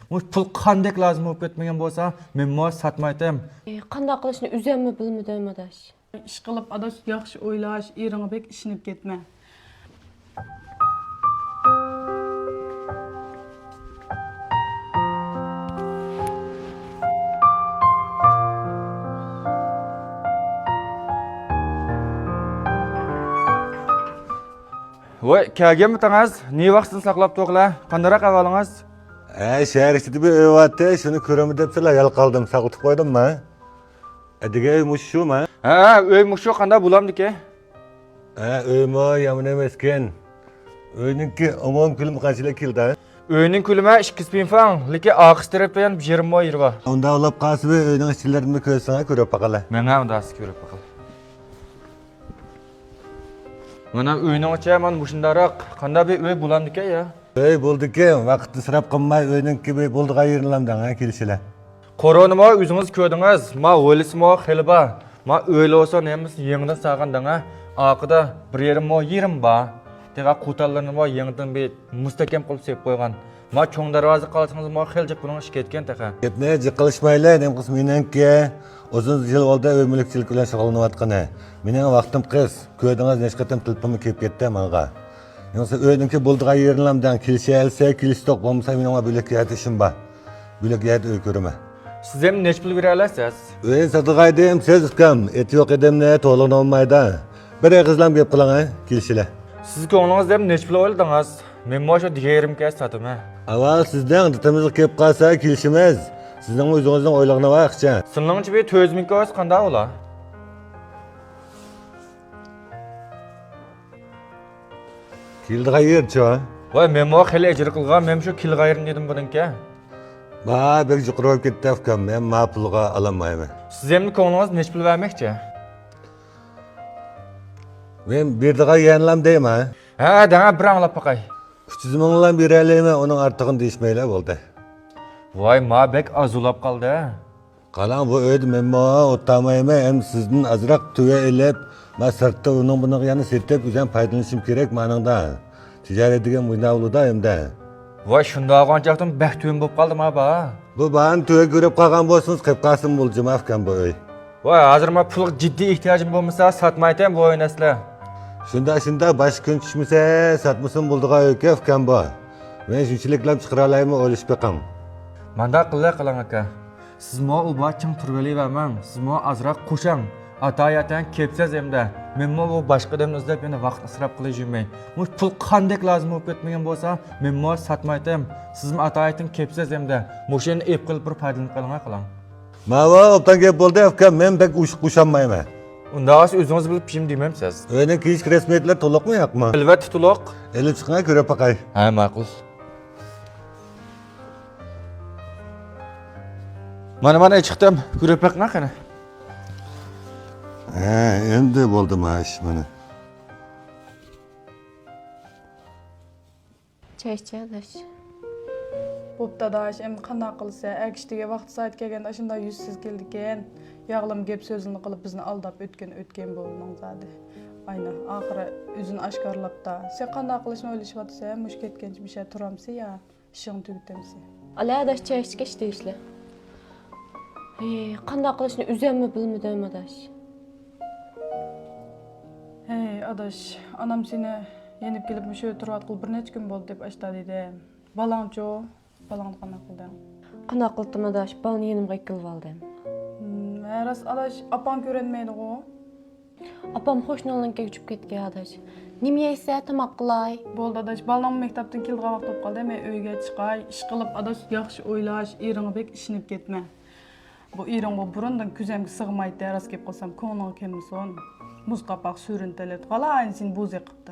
Muş pul qandek lazım olup ketmegen bolsa, men mo satmaydım. Qanday qilishni o'zimmi bilmadim adash. İş qilib adaş yaxshi o'ylash, eriңe bek ishinib ketme. Voy, kelgenmi tangaz? Ne vaqtsin saqlab to'qla? Qandaroq ahvolingiz? Şehir içinde bir ev vardı, şunu körümü depsile yal kaldım, saklıp koydum mu? Edige muş şu mu? Ha, öy muşu qanda bulamdiki? Öyüm o yaman emesken. Öyünki umum külüm kaçıyla kildi. Öyning kulima 2000 franc, lekin aqsh tarafdan 20 euro bor. Onda olap qalsı bir öyünün işçilerini köysana körüp bakala. Men ham dasi ko'rib baqal. Mana uyning ichi men mushundaroq qanday bir uy bulamdiki ya? Öy buldu ki, vakti sırap kılmay öyünki bir buldu gayırılamdan ha kilişile. Koronama o'zingiz ko'rdingiz. Ma o'lismo xilba. Ma o'yli olsa nemiz yengdan saqandanga aqida 1,20 ba. Tega qutallarni mo yengdan bir mustahkam qilib sep qo'ygan. Ma cho'ng darvoza qolsangiz mo xiljiq buning ish ketgan taqa. Gepne jıqılışmayla, nem kısminen ki, uzun yıl oldu ömürlükçilik bilen şoğlanıvatkını. Menen vaktim kız, köydüğünüz neşketim tılpımı kep ketdi manga. Yoksa öyünki buldu gayırılamdan kilişe else, kiliş tok olmasa menen ona bülek yayet işim ba. Bülek yayet öy körüme. Siz ham nech pul bera olasiz? Öyle satıgaydım, söz ıskam. Eti yok edemne, toğlan olmayda. Bir kızlam gep kılan ha, kilişile. Siz ko'nglingiz ham nech pul o'yladingiz? Men mo shu 20 satim ha. Aval sizden dıtımızlık kep kalsa kilişimiz. Sizden özünüzden oylağına vakça. Sizning bir 400 ko'z qanday ola? Kildi gayır ço. Voy, men mo xili ijra qilgan, men shu kil g'ayrim dedim buningga. Ba, bek juqurab ketdi afkam, men ma pulga alamayman. Siz ham ko'nglingiz nech pul vermoqchi? Men birdiga yanlam deyim ha. Ha, dana bir anglab baqay. 300 minglan bereleyme, onun artığını deyişmeyle oldu. Voy, ma bek azulab qoldi. Kalan bu öydü men ma otamayman, hem sizden azırak tüve elep, ma sırtta onun bunu yanı sertep güzel paydalanışım gerek manında. Ticaret degan muynavluda hem de. Voy, shunda qanchaqdan baxt to'yin bo'lib qoldim ha ba. Bu bana tüve görüp kalgan bolsunuz, kıpkasım bulcum afkan bu öy. Voy, hozir men pulga jiddiy ehtiyojim bo'lmasa satmaydim bu o'ynasizlar. Şunda baş gün düşmüse satmasın bulduğu öykü afkan bu. Ben şunçiliklem çıkaralayımı oluş bekam. Manda qiling aka. Siz mo u bachim turvalivermang. Siz mo azroq qo'shang. Atoyatan kepsiz hamda. Men mo bu boshqa odamni izlab yana vaqt isrof qilib yurmang. Bu pul qandek lazım bo'lib ketmagan bo'lsa, men mo satmaydim. Siz mo atoyatan kepsiz hamda. Moshini ep qilib bir foydalanib qiling. Mava optan gep boldu afkan, men pek kuşanmayman. Unda o'zingiz bilib pishim deymamsiz. Öyle ki hiç resmiyetler toluk mu yapma? Albatta to'liq. Elip çıkına göre bakay. Ha, ma'qul. Mana chiqdim. Ko'rib baqma qani. Endi boldu maaş bana. Çay ichchi adash. Bopta daş, em qanday qilsa, akishtiga vaqt sayt kelganda shunday yuzsiz keldiken, yağlam gep sözünü qilib bizni aldab o'tgan bo'lmang zadi. Ayna, oxiri o'zini oshkorlab da. Sen qanday qilishni o'ylashyapsan, mush ketgancha bir şey turamsa ya, ishing tugatamsa. Ala adash çay ichga ishlaysizlar. Qanday qilishni o'zimmi bilmadim adash. Hey adaş, anam seni yenip kelip müşe turat qil bir necha kun bo'ldi deb aytdi dedi. Balangcho, balang qanday qildi? Qanday qildim adash? Balni yenimga kelib oldim. Ras adaş apam ko'rinmaydi o. Apam qo'shnilarga uchib ketgan adash. Nima yeysa tamoq qilay. Bo'ldi adaş, balang maktabdan kelgan vaqt bo'lib qoldi. Men uyga chiqay, ish qilib adaş yaxshi o'ylash, eriңe bek ishinib ketme. Bu eriң bu burundan kuzamga sig'maydi, ras kelib qolsam ko'ngling kelmasin. Muz qapoq sürüntelet. Qalayın sen buz yiqibdi.